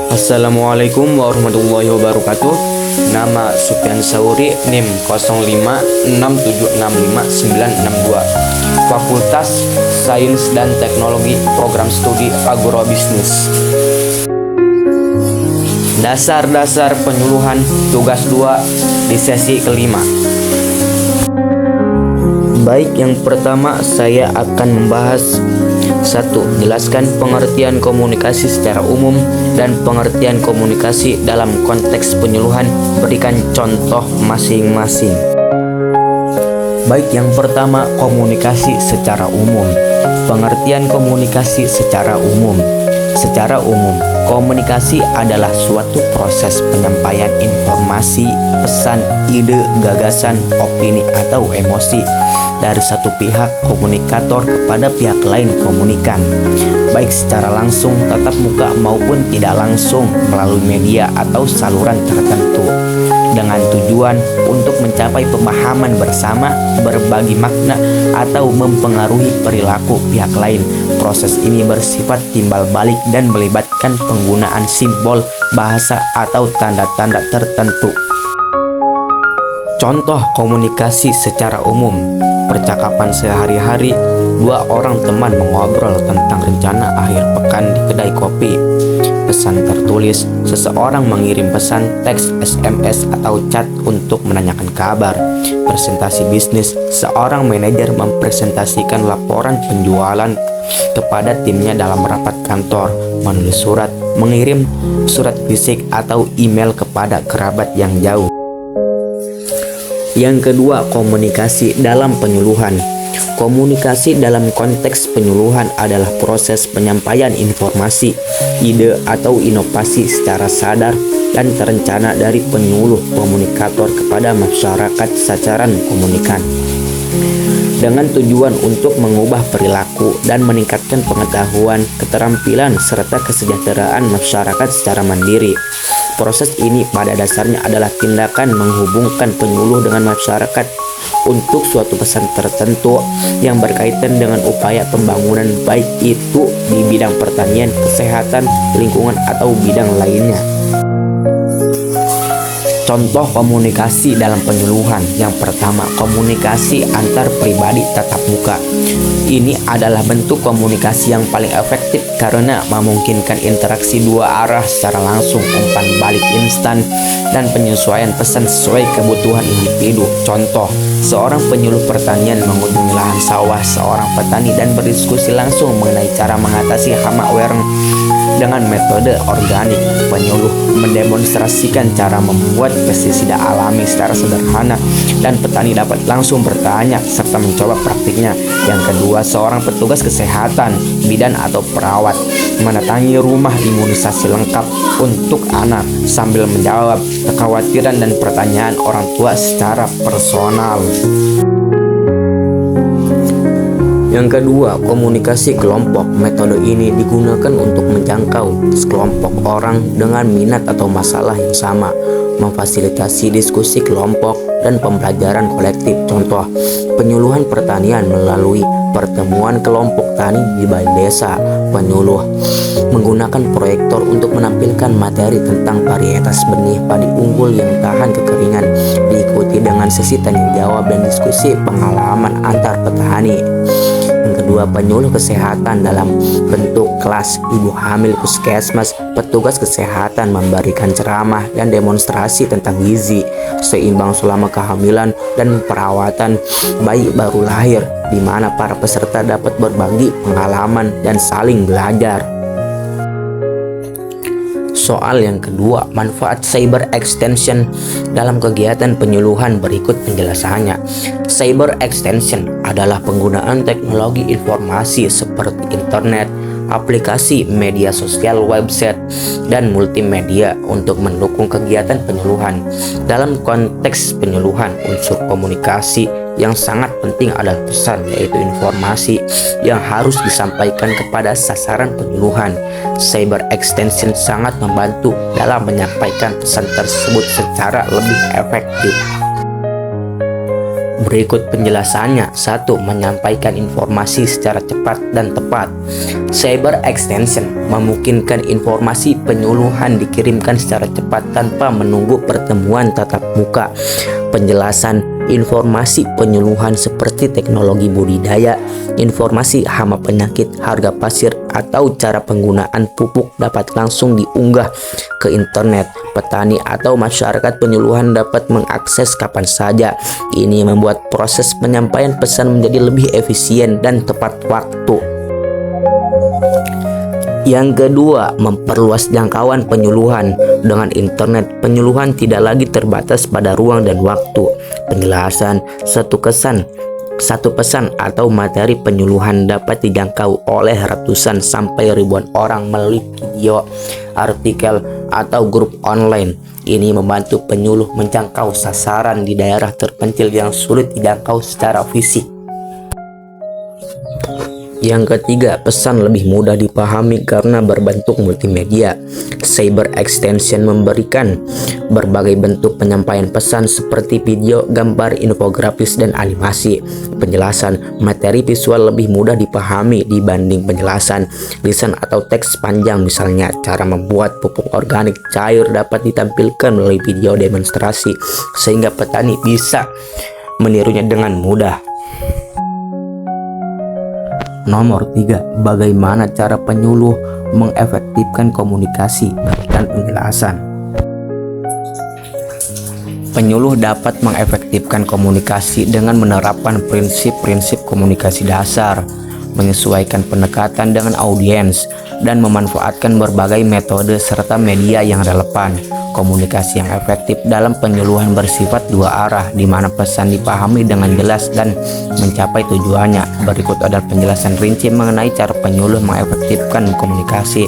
Assalamualaikum warahmatullahi wabarakatuh. Nama Sufyan Sauri, NIM 0567655962. Fakultas Sains dan Teknologi, Program Studi Agrobisnis. Dasar-dasar penyuluhan tugas 2 di sesi kelima. Baik, yang pertama saya akan membahas 1. Jelaskan pengertian komunikasi secara umum dan pengertian komunikasi dalam konteks penyuluhan. Berikan contoh masing-masing. Baik, yang pertama komunikasi secara umum. Pengertian komunikasi secara umum. Secara umum, komunikasi adalah suatu proses penyampaian informasi, pesan, ide, gagasan, opini, atau emosi dari satu pihak komunikator kepada pihak lain komunikan, baik secara langsung tatap muka maupun tidak langsung melalui media atau saluran tertentu, dengan tujuan untuk mencapai pemahaman bersama, berbagi makna, atau mempengaruhi perilaku pihak lain. Proses ini bersifat timbal balik dan melibatkan penggunaan simbol, bahasa, atau tanda-tanda tertentu. Contoh komunikasi secara umum. Percakapan sehari-hari, dua orang teman mengobrol tentang rencana akhir pekan di kedai kopi. Pesan tertulis, seseorang mengirim pesan teks, SMS, atau chat untuk menanyakan kabar. Presentasi bisnis, seorang manajer mempresentasikan laporan penjualan kepada timnya dalam rapat kantor. Menulis surat, mengirim surat fisik atau email kepada kerabat yang jauh. Yang kedua, komunikasi dalam penyuluhan. Komunikasi dalam konteks penyuluhan adalah proses penyampaian informasi, ide, atau inovasi secara sadar dan terencana dari penyuluh komunikator kepada masyarakat sasaran komunikan, dengan tujuan untuk mengubah perilaku dan meningkatkan pengetahuan, keterampilan, serta kesejahteraan masyarakat secara mandiri. Proses ini pada dasarnya adalah tindakan menghubungkan penyuluh dengan masyarakat untuk suatu pesan tertentu yang berkaitan dengan upaya pembangunan, baik itu di bidang pertanian, kesehatan, lingkungan, atau bidang lainnya. Contoh komunikasi dalam penyuluhan. Yang pertama, komunikasi antar pribadi tatap muka. Ini adalah bentuk komunikasi yang paling efektif karena memungkinkan interaksi dua arah secara langsung, umpan balik instan, dan penyesuaian pesan sesuai kebutuhan individu. Contoh, seorang penyuluh pertanian mengunjungi lahan sawah seorang petani dan berdiskusi langsung mengenai cara mengatasi hama wereng dengan metode organik. Penyuluh mendemonstrasikan cara membuat pestisida alami secara sederhana dan petani dapat langsung bertanya serta mencoba praktiknya. Yang kedua, seorang petugas kesehatan, bidan atau perawat mendatangi rumah imunisasi lengkap untuk anak sambil menjawab kekhawatiran dan pertanyaan orang tua secara personal. Yang kedua, komunikasi kelompok. Metode ini digunakan untuk menjangkau sekelompok orang dengan minat atau masalah yang sama, memfasilitasi diskusi kelompok dan pembelajaran kolektif. Contoh, penyuluhan pertanian melalui pertemuan kelompok tani di balai desa. Penyuluh menggunakan proyektor untuk menampilkan materi tentang varietas benih padi unggul yang tahan kekeringan, diikuti dengan sesi tanya jawab dan diskusi pengalaman antar petani. Yang kedua, penyuluh kesehatan dalam bentuk kelas ibu hamil puskesmas. Petugas kesehatan memberikan ceramah dan demonstrasi tentang gizi seimbang selama kehamilan dan perawatan bayi baru lahir, di mana para peserta dapat berbagi pengalaman dan saling belajar. Soal yang kedua, manfaat cyber extension dalam kegiatan penyuluhan. Berikut penjelasannya. Cyber extension adalah penggunaan teknologi informasi seperti internet, aplikasi media sosial, website, dan multimedia untuk mendukung kegiatan penyuluhan. Dalam konteks penyuluhan, unsur komunikasi yang sangat penting adalah pesan, yaitu informasi yang harus disampaikan kepada sasaran penyuluhan. Cyber extension sangat membantu dalam menyampaikan pesan tersebut secara lebih efektif. Berikut penjelasannya. 1. Menyampaikan informasi secara cepat dan tepat. Cyber extension memungkinkan informasi penyuluhan dikirimkan secara cepat tanpa menunggu pertemuan tatap muka. Penjelasan informasi penyuluhan seperti teknologi budidaya, informasi hama penyakit, harga pasir, atau cara penggunaan pupuk dapat langsung diunggah ke internet. Petani atau masyarakat penyuluhan dapat mengakses kapan saja. Ini membuat proses penyampaian pesan menjadi lebih efisien dan tepat waktu. Yang kedua, memperluas jangkauan penyuluhan. Dengan internet, penyuluhan tidak lagi terbatas pada ruang dan waktu. Penjelasan satu pesan atau materi penyuluhan dapat dijangkau oleh ratusan sampai ribuan orang melalui video, artikel, atau grup online. Ini membantu penyuluh menjangkau sasaran di daerah terpencil yang sulit dijangkau secara fisik. Yang ketiga, pesan lebih mudah dipahami karena berbentuk multimedia. Cyber extension memberikan berbagai bentuk penyampaian pesan seperti video, gambar, infografis, dan animasi. Penjelasan materi visual lebih mudah dipahami dibanding penjelasan lisan atau teks panjang. Misalnya, cara membuat pupuk organik cair dapat ditampilkan melalui video demonstrasi sehingga petani bisa menirunya dengan mudah. Nomor 3. Bagaimana cara penyuluh mengefektifkan komunikasi dan penjelasan. Penyuluh dapat mengefektifkan komunikasi dengan menerapkan prinsip-prinsip komunikasi dasar, menyesuaikan pendekatan dengan audiens, dan memanfaatkan berbagai metode serta media yang relevan. Komunikasi yang efektif dalam penyuluhan bersifat dua arah, di mana pesan dipahami dengan jelas dan mencapai tujuannya. Berikut adalah penjelasan rinci mengenai cara penyuluh mengefektifkan komunikasi.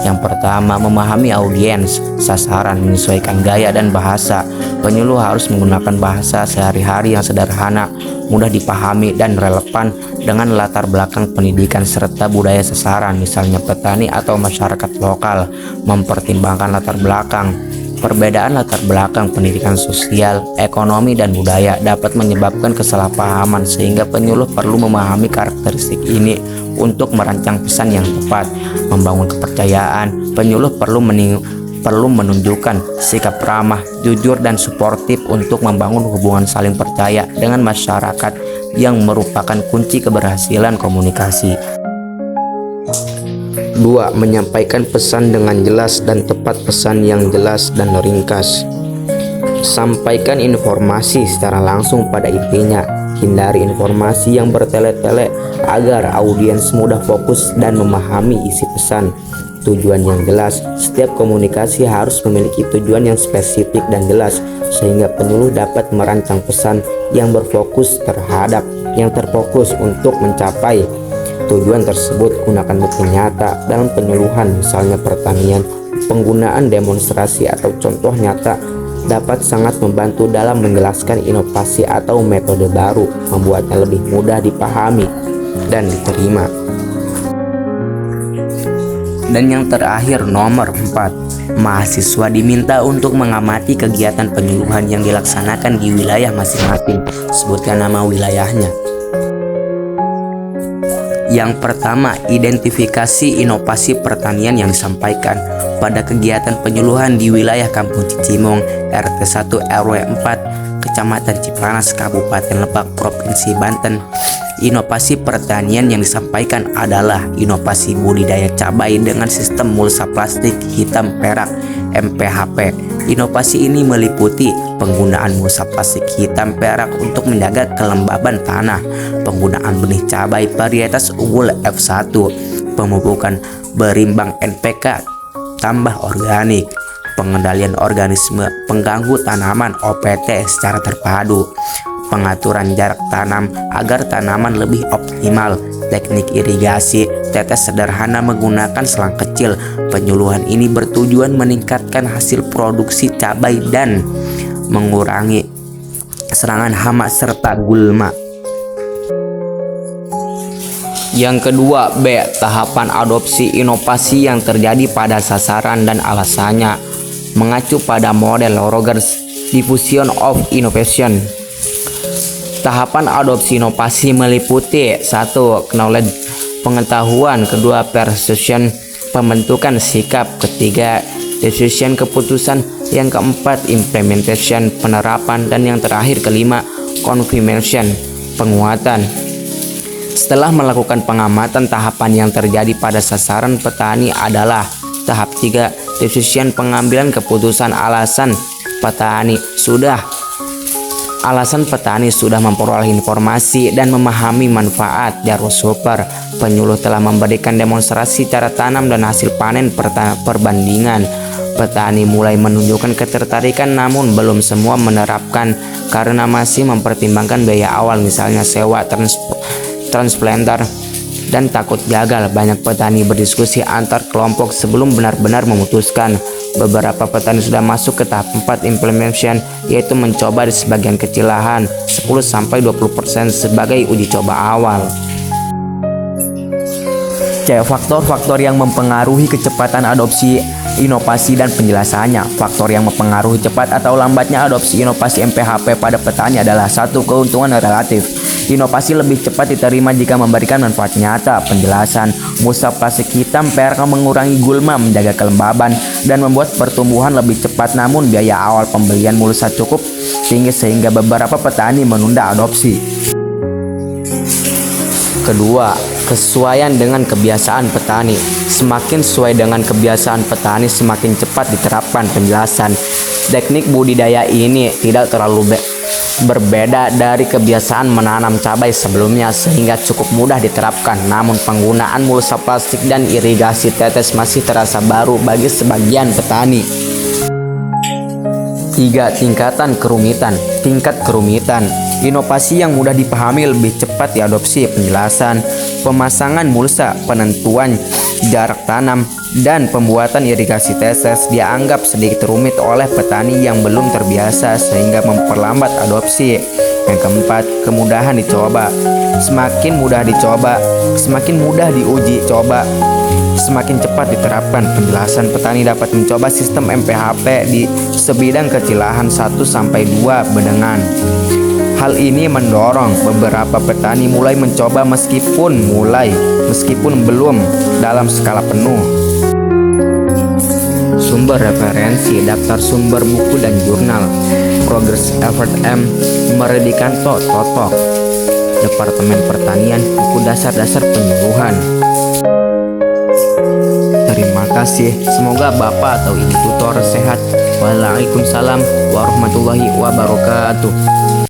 Yang pertama, memahami audiens sasaran, menyesuaikan gaya dan bahasa. Penyuluh harus menggunakan bahasa sehari-hari yang sederhana, mudah dipahami, dan relevan dengan latar belakang pendidikan serta budaya sasaran, misalnya petani atau masyarakat lokal. Mempertimbangkan latar belakang. Perbedaan latar belakang pendidikan sosial, ekonomi, dan budaya dapat menyebabkan kesalahpahaman, sehingga penyuluh perlu memahami karakteristik ini untuk merancang pesan yang tepat. Membangun kepercayaan. Penyuluh perlu menunjukkan sikap ramah, jujur, dan suportif untuk membangun hubungan saling percaya dengan masyarakat yang merupakan kunci keberhasilan komunikasi. 2. Menyampaikan pesan dengan jelas dan tepat. Pesan yang jelas dan ringkas. Sampaikan informasi secara langsung pada intinya. Hindari informasi yang bertele-tele agar audiens mudah fokus dan memahami isi pesan. Tujuan yang jelas. Setiap komunikasi harus memiliki tujuan yang spesifik dan jelas, sehingga penyuluh dapat merancang pesan yang terfokus untuk mencapai tujuan tersebut. Gunakan bukti nyata dalam penyuluhan, misalnya pertanian. Penggunaan demonstrasi atau contoh nyata dapat sangat membantu dalam menjelaskan inovasi atau metode baru, membuatnya lebih mudah dipahami dan diterima. Dan yang terakhir, nomor 4. Mahasiswa diminta untuk mengamati kegiatan penyuluhan yang dilaksanakan di wilayah masing-masing. Sebutkan nama wilayahnya. Yang pertama, identifikasi inovasi pertanian yang disampaikan pada kegiatan penyuluhan di wilayah Kampung Cicimong, RT 1 RW 4, Kecamatan Cipanas, Kabupaten Lebak, Provinsi Banten. Inovasi pertanian yang disampaikan adalah inovasi budidaya cabai dengan sistem mulsa plastik hitam perak (MPHP). Inovasi ini meliputi penggunaan mulsa plastik hitam perak untuk menjaga kelembaban tanah, penggunaan benih cabai varietas unggul F1, pemupukan berimbang NPK tambah organik, pengendalian organisme pengganggu tanaman OPT secara terpadu, pengaturan jarak tanam agar tanaman lebih optimal, teknik irigasi tetes sederhana menggunakan selang kecil. Penyuluhan ini bertujuan meningkatkan hasil produksi cabai dan mengurangi serangan hama serta gulma. Yang kedua, B. Tahapan adopsi inovasi yang terjadi pada sasaran dan alasannya. Mengacu pada model Rogers Diffusion of Innovation, Tahapan adopsi inovasi meliputi 1. Knowledge, pengetahuan. 2. Perception, pembentukan sikap. 3. Decision, keputusan. Yang 4. Implementation, penerapan. Dan yang terakhir 5. Confirmation, penguatan. Setelah melakukan pengamatan, tahapan yang terjadi pada sasaran petani adalah tahap 3. Decision, pengambilan keputusan. Alasan petani sudah memperoleh informasi dan memahami manfaat. Jarwo Super, penyuluh telah memberikan demonstrasi cara tanam dan hasil panen perbandingan. Petani mulai menunjukkan ketertarikan, namun belum semua menerapkan karena masih mempertimbangkan biaya awal, misalnya sewa transplanter dan takut gagal. Banyak petani berdiskusi antar kelompok sebelum benar-benar memutuskan. Beberapa petani sudah masuk ke tahap 4 implementation, yaitu mencoba di sebagian kecil lahan 10-20% sebagai uji coba awal. Faktor-faktor yang mempengaruhi kecepatan adopsi inovasi dan penjelasannya. Faktor yang mempengaruhi cepat atau lambatnya adopsi inovasi MPHP pada petani adalah 1. Keuntungan relatif. Inovasi lebih cepat diterima jika memberikan manfaat nyata. Penjelasan, mulsa plastik hitam PRK mengurangi gulma, menjaga kelembaban, dan membuat pertumbuhan lebih cepat, namun biaya awal pembelian mulsa cukup tinggi sehingga beberapa petani menunda adopsi. Kedua, kesesuaian dengan kebiasaan petani. Semakin sesuai dengan kebiasaan petani, semakin cepat diterapkan. Penjelasan, teknik budidaya ini tidak terlalu berbeda dari kebiasaan menanam cabai sebelumnya sehingga cukup mudah diterapkan. Namun penggunaan mulsa plastik dan irigasi tetes masih terasa baru bagi sebagian petani. 3. Tingkat kerumitan. Inovasi yang mudah dipahami lebih cepat diadopsi. Penjelasan, pemasangan mulsa, penentuan jarak tanam, dan pembuatan irigasi tetes dianggap sedikit rumit oleh petani yang belum terbiasa sehingga memperlambat adopsi. Yang keempat, kemudahan dicoba. Semakin mudah diuji coba, semakin cepat diterapkan. Penjelasan, petani dapat mencoba sistem MPHP di sebidang kecil lahan 1-2 bedengan. Hal ini mendorong beberapa petani mulai mencoba meskipun belum dalam skala penuh. Sumber referensi, daftar sumber buku dan jurnal. Progress Effort M. Meredikanto Totok, Departemen Pertanian, buku dasar-dasar penyuluhan. Terima kasih. Semoga Bapak atau Ibu tutor sehat. Waalaikumsalam warahmatullahi wabarakatuh.